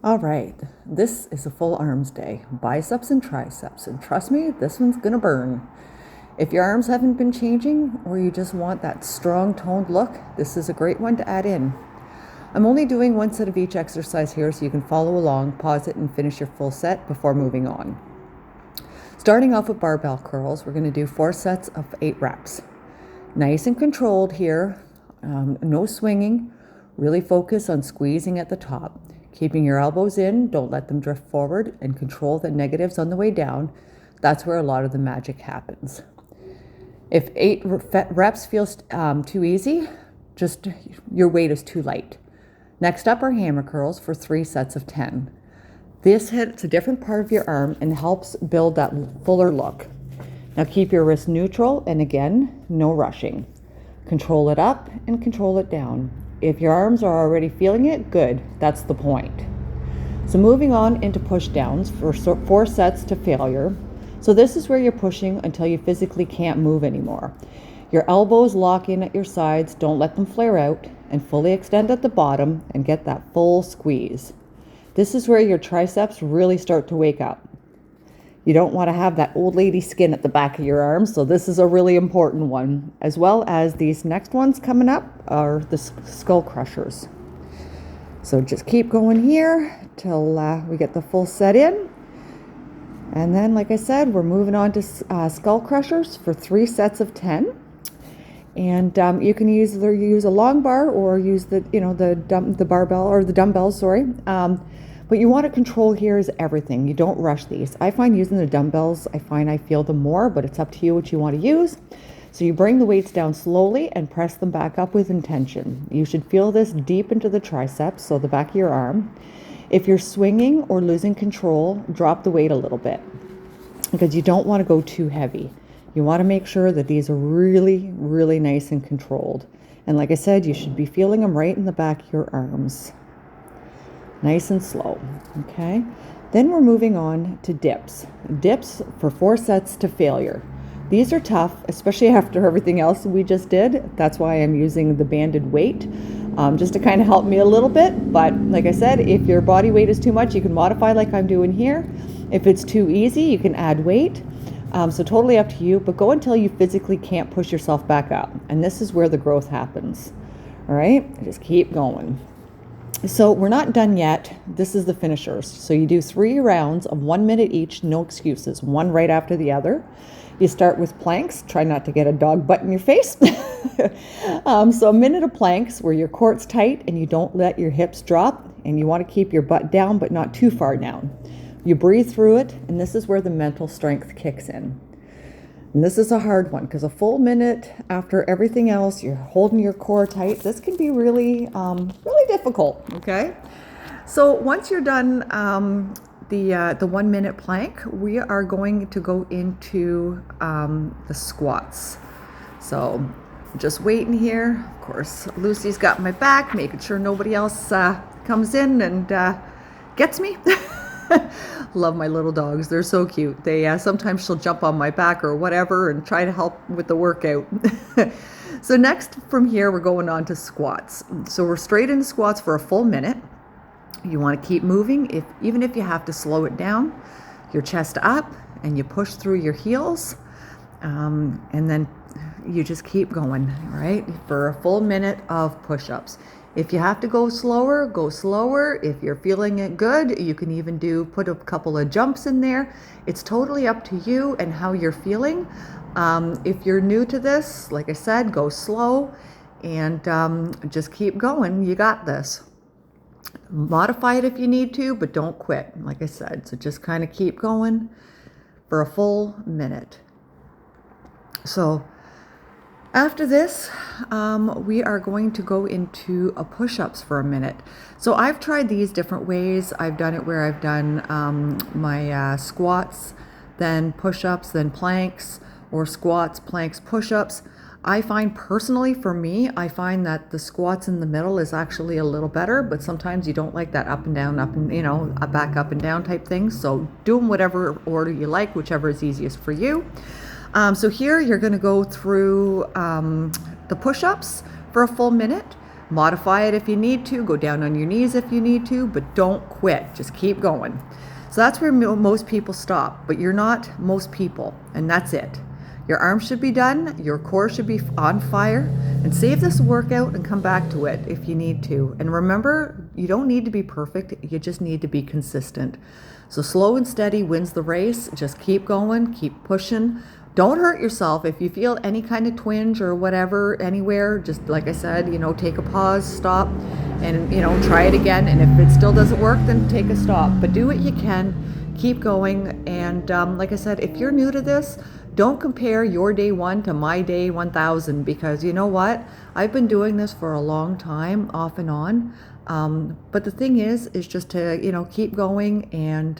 All right, this is a full arms day, biceps and triceps, and trust me, this one's gonna burn. If your arms haven't been changing or you just want that strong toned look, this is a great one to add in. I'm only doing one set of each exercise here so you can follow along, pause it, and finish your full set before moving on. Starting off with barbell curls, we're gonna do 4 sets of 8 reps. Nice and controlled here, no swinging. Really focus on squeezing at the top. Keeping your elbows in, don't let them drift forward, and control the negatives on the way down. That's where a lot of the magic happens. If 8 reps feels too easy, just your weight is too light. Next up are hammer curls for 3 sets of 10. This hits a different part of your arm and helps build that fuller look. Now keep your wrist neutral, and again, no rushing. Control it up and control it down. If your arms are already feeling it, good. That's the point. So moving on into pushdowns for 4 sets to failure. So this is where you're pushing until you physically can't move anymore. Your elbows lock in at your sides, don't let them flare out, and fully extend at the bottom and get that full squeeze. This is where your triceps really start to wake up. You don't want to have that old lady skin at the back of your arms, so this is a really important one. As well as these next ones coming up are the skull crushers. So just keep going here till we get the full set in. And then, like I said, we're moving on to skull crushers for 3 sets of 10. And you can either use a long bar or use the barbell or the dumbbells, sorry. But you want to control here is everything. You don't rush these. I find using the dumbbells, I feel them more, but it's up to you what you want to use. So you bring the weights down slowly and press them back up with intention. You should feel this deep into the triceps, so the back of your arm. If you're swinging or losing control, drop the weight a little bit because you don't want to go too heavy. You want to make sure that these are really, really nice and controlled. And like I said, you should be feeling them right in the back of your arms. Nice and slow, okay? Then we're moving on to dips. Dips for 4 sets to failure. These are tough, especially after everything else we just did. That's why I'm using the banded weight, just to kind of help me a little bit. But like I said, if your body weight is too much, you can modify like I'm doing here. If it's too easy, you can add weight. So totally up to you, but go until you physically can't push yourself back up. And this is where the growth happens. All right, just keep going. So we're not done yet. This is the finishers. So you do 3 rounds of 1 minute each, no excuses, one right after the other. You start with planks. Try not to get a dog butt in your face. So a minute of planks where your core's tight and you don't let your hips drop, and you want to keep your butt down but not too far down. You breathe through it, and this is where the mental strength kicks in. And this is a hard one because a full minute after everything else, you're holding your core tight. This can be really, really difficult, okay? So once you're done the 1 minute plank, we are going to go into the squats. So just waiting here. Of course, Lucy's got my back, making sure nobody else comes in and gets me. Love my little dogs. They're so cute. They sometimes she'll jump on my back or whatever and try to help with the workout. So next from here, we're going on to squats. So we're straight into squats for a full minute. You want to keep moving, even if you have to slow it down. Your chest up and you push through your heels. And then you just keep going, right? For a full minute of push-ups. If you have to go slower, go slower. If you're feeling it good, you can even put a couple of jumps in there. It's totally up to you and how you're feeling. If you're new to this, like I said, go slow and just keep going. You got this. Modify it if you need to, but don't quit, like I said. So just kind of keep going for a full minute. So after this, we are going to go into a push-ups for a minute. So I've tried these different ways. I've done it where I've done my squats, then push-ups, then planks, or squats, planks, push-ups. I find personally, for me, I find that the squats in the middle is actually a little better, but sometimes you don't like that up and down, up and, a back up and down type thing. So do them whatever order you like, whichever is easiest for you. So here you're going to go through the push-ups for a full minute. Modify it if you need to, go down on your knees if you need to, but don't quit. Just keep going. So that's where most people stop, but you're not most people, and that's it. Your arms should be done, your core should be on fire, and save this workout and come back to it if you need to. And remember, you don't need to be perfect, you just need to be consistent. So slow and steady wins the race. Just keep going, keep pushing. Don't hurt yourself. If you feel any kind of twinge or whatever anywhere, just like I said, take a pause, stop, and try it again. And if it still doesn't work, then take a stop. But do what you can, keep going. And like I said, if you're new to this, don't compare your day 1 to my day 1000, because you know what? I've been doing this for a long time, off and on. But the thing is just to keep going and